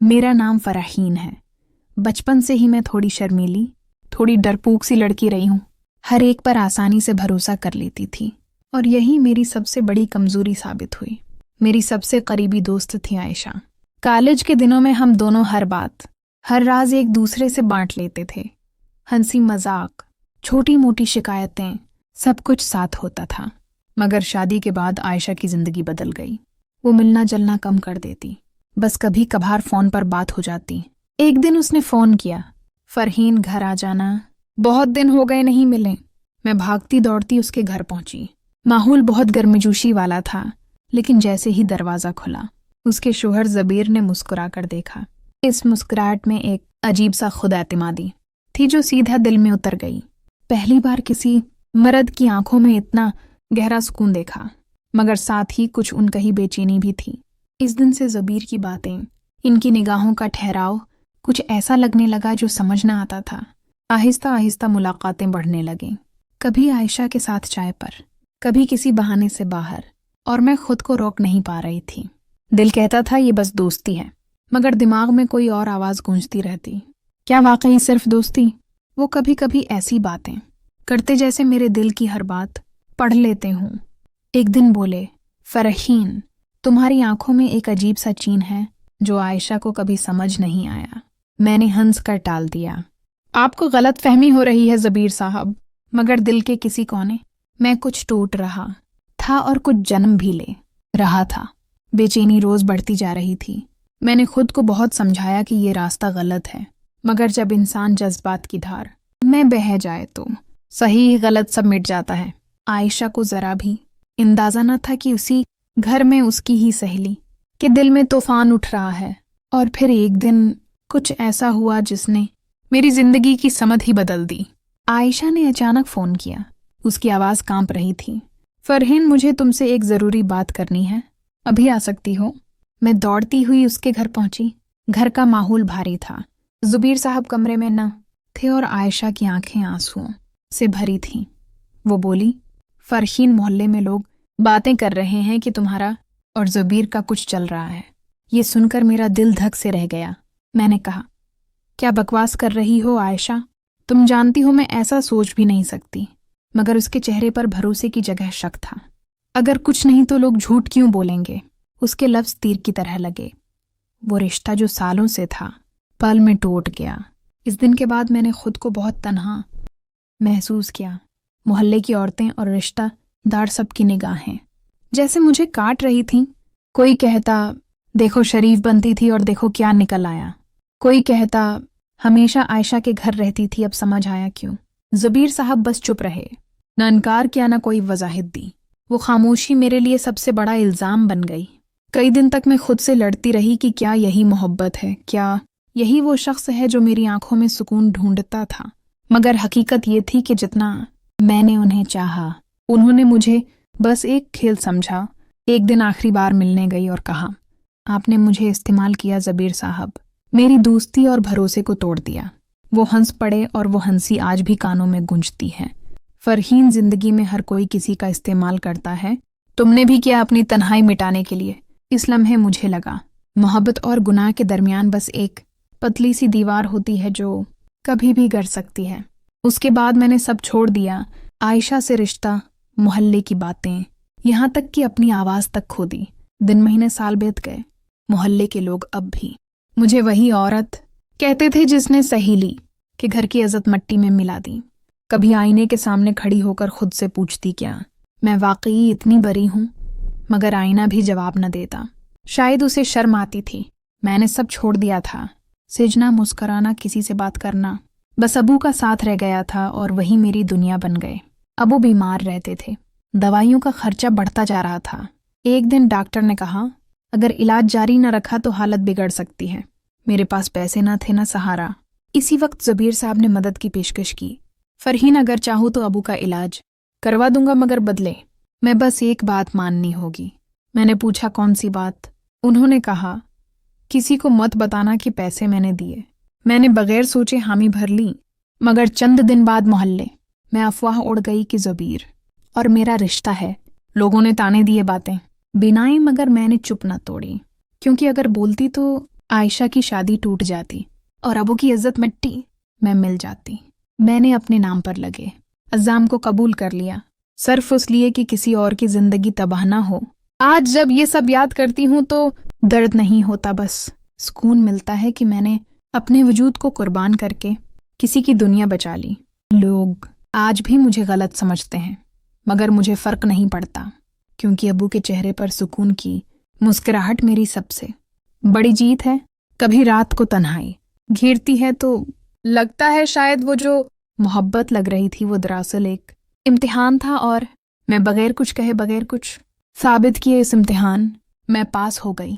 मेरा नाम फराहीन है। बचपन से ही मैं थोड़ी शर्मीली, थोड़ी डरपोक सी लड़की रही हूँ। हर एक पर आसानी से भरोसा कर लेती थी और यही मेरी सबसे बड़ी कमजोरी साबित हुई। मेरी सबसे करीबी दोस्त थी आयशा। कॉलेज के दिनों में हम दोनों हर बात, हर राज एक दूसरे से बांट लेते थे। हंसी मजाक, छोटी मोटी शिकायतें, सब कुछ साथ होता था। मगर शादी के बाद आयशा की जिंदगी बदल गई। वो मिलना जलना कम कर देती, बस कभी कभार फोन पर बात हो जाती। एक दिन उसने फोन किया, फरहीन घर आ जाना, बहुत दिन हो गए नहीं मिले। मैं भागती दौड़ती उसके घर पहुंची। माहौल बहुत गर्मजोशी वाला था, लेकिन जैसे ही दरवाजा खुला उसके शोहर जबीर ने मुस्कुरा कर देखा। इस मुस्कुराहट में एक अजीब सा खुद एतमादी थी जो सीधा दिल में उतर गई। पहली बार किसी मर्द की आंखों में इतना गहरा सुकून देखा, मगर साथ ही कुछ उनकही बेचैनी भी थी। इस दिन से जबीर की बातें, इनकी निगाहों का ठहराव कुछ ऐसा लगने लगा जो समझ न आता था। आहिस्ता आहिस्ता मुलाकातें बढ़ने लगीं, कभी आयशा के साथ चाय पर, कभी किसी बहाने से बाहर, और मैं खुद को रोक नहीं पा रही थी। दिल कहता था ये बस दोस्ती है, मगर दिमाग में कोई और आवाज गूंजती रहती। क्या वाकई सिर्फ दोस्ती? वो कभी कभी ऐसी बातें करते जैसे मेरे दिल की हर बात पढ़ लेते हूँ। एक दिन बोले, फरहीन, तुम्हारी आंखों में एक अजीब सा चीन है जो आयशा को कभी समझ नहीं आया। मैंने हंस कर टाल दिया, आपको गलत फहमी हो रही है जबीर साहब। मगर दिल के किसी कोने मैं कुछ टूट रहा था और कुछ जन्म भी ले रहा था। बेचैनी रोज बढ़ती जा रही थी। मैंने खुद को बहुत समझाया कि ये रास्ता गलत है, मगर जब इंसान जज्बात की धार में बह जाए तो सही गलत सब मिट जाता है। आयशा को जरा भी अंदाजा न था कि उसी घर में उसकी ही सहेली के दिल में तूफान उठ रहा है। और फिर एक दिन कुछ ऐसा हुआ जिसने मेरी जिंदगी की समझ ही बदल दी। आयशा ने अचानक फोन किया। उसकी आवाज कांप रही थी। फरहीन, मुझे तुमसे एक जरूरी बात करनी है, अभी आ सकती हो? मैं दौड़ती हुई उसके घर पहुंची। घर का माहौल भारी था। जुबीर साहब कमरे में न थे और आयशा की आंखें आंसुओं से भरी थीं। वो बोली, फरहीन, मोहल्ले में लोग बातें कर रहे हैं कि तुम्हारा और जुबीर का कुछ चल रहा है। ये सुनकर मेरा दिल धक से रह गया। मैंने कहा, क्या बकवास कर रही हो आयशा? तुम जानती हो मैं ऐसा सोच भी नहीं सकती। मगर उसके चेहरे पर भरोसे की जगह शक था। अगर कुछ नहीं तो लोग झूठ क्यों बोलेंगे? उसके लफ्ज तीर की तरह लगे। वो रिश्ता जो सालों से था पल में टूट गया। इस दिन के बाद मैंने खुद को बहुत तन्हा महसूस किया। मोहल्ले की औरतें और रिश्तेदार सबकी निगाहें जैसे मुझे काट रही थीं। कोई कहता, देखो शरीफ बनती थी और देखो क्या निकल आया। कोई कहता, हमेशा आयशा के घर रहती थी, अब समझ आया क्यों। जबीर साहब बस चुप रहे, न इनकार किया न कोई वजाहिद दी। वो खामोशी मेरे लिए सबसे बड़ा इल्जाम बन गई। कई दिन तक मैं खुद से लड़ती रही कि क्या यही मोहब्बत है, क्या यही वो शख्स है जो मेरी आंखों में सुकून ढूंढता था। मगर हकीकत ये थी कि जितना मैंने उन्हें चाहा, उन्होंने मुझे बस एक खेल समझा। एक दिन आखिरी बार मिलने गई और कहा, आपने मुझे इस्तेमाल किया जबीर साहब, मेरी दोस्ती और भरोसे को तोड़ दिया। वो हंस पड़े और वो हंसी आज भी कानों में गूंजती है। फरहीन, जिंदगी में हर कोई किसी का इस्तेमाल करता है। तुमने भी किया अपनी तन्हाई मिटाने के लिए। इस लम्हे मुझे लगा मोहब्बत और गुनाह के दरमियान बस एक पतली सी दीवार होती है जो कभी भी गिर सकती है। उसके बाद मैंने सब छोड़ दिया। आयशा से रिश्ता, मोहल्ले की बातें, यहाँ तक कि अपनी आवाज तक खो दी। दिन महीने साल बीत गए। मोहल्ले के लोग अब भी मुझे वही औरत कहते थे जिसने सहेली के घर की इज्जत मट्टी में मिला दी। कभी आईने के सामने खड़ी होकर खुद से पूछती, क्या मैं वाकई इतनी बरी हूं? मगर आईना भी जवाब न देता। शायद उसे शर्म आती थी। मैंने सब छोड़ दिया था। सिजना, मुस्कराना, किसी से बात करना, बस अबू का साथ रह गया था और वही मेरी दुनिया बन गए। अबू बीमार रहते थे। दवाइयों का खर्चा बढ़ता जा रहा था। एक दिन डॉक्टर ने कहा, अगर इलाज जारी न रखा तो हालत बिगड़ सकती है। मेरे पास पैसे न थे न सहारा। इसी वक्त जबीर साहब ने मदद की पेशकश की। फरहीन, अगर चाहूँ तो अबू का इलाज करवा दूंगा, मगर बदले मैं बस एक बात माननी होगी। मैंने पूछा, कौन सी बात? उन्होंने कहा, किसी को मत बताना कि पैसे मैंने दिए। मैंने बगैर सोचे हामी भर ली। मगर चंद दिन बाद मोहल्ले में अफवाह उड़ गई कि जबीर और मेरा रिश्ता है। लोगों ने ताने दिए, बातें बिनाई, मगर मैंने चुप न तोड़ी, क्योंकि अगर बोलती तो عائشہ کی شادی ٹوٹ جاتی اور ابو کی عزت مٹی، میں مل جاتی۔ میں نے اپنے نام پر لگے عزام کو قبول کر لیا، صرف اس لیے کہ کسی اور کی زندگی تباہ نہ ہو۔ آج جب یہ سب یاد کرتی ہوں تو درد نہیں ہوتا، بس سکون ملتا ہے کہ میں نے اپنے وجود کو قربان کر کے کسی کی دنیا بچا لی۔ لوگ آج بھی مجھے غلط سمجھتے ہیں، مگر مجھے فرق نہیں پڑتا، کیونکہ ابو کے چہرے پر سکون کی مسکراہٹ میری سب سے بڑی جیت ہے۔ کبھی رات کو تنہائی گھیرتی ہے تو لگتا ہے شاید وہ جو محبت لگ رہی تھی وہ دراصل ایک امتحان تھا، اور میں بغیر کچھ کہے، بغیر کچھ ثابت کیے اس امتحان میں پاس ہو گئی۔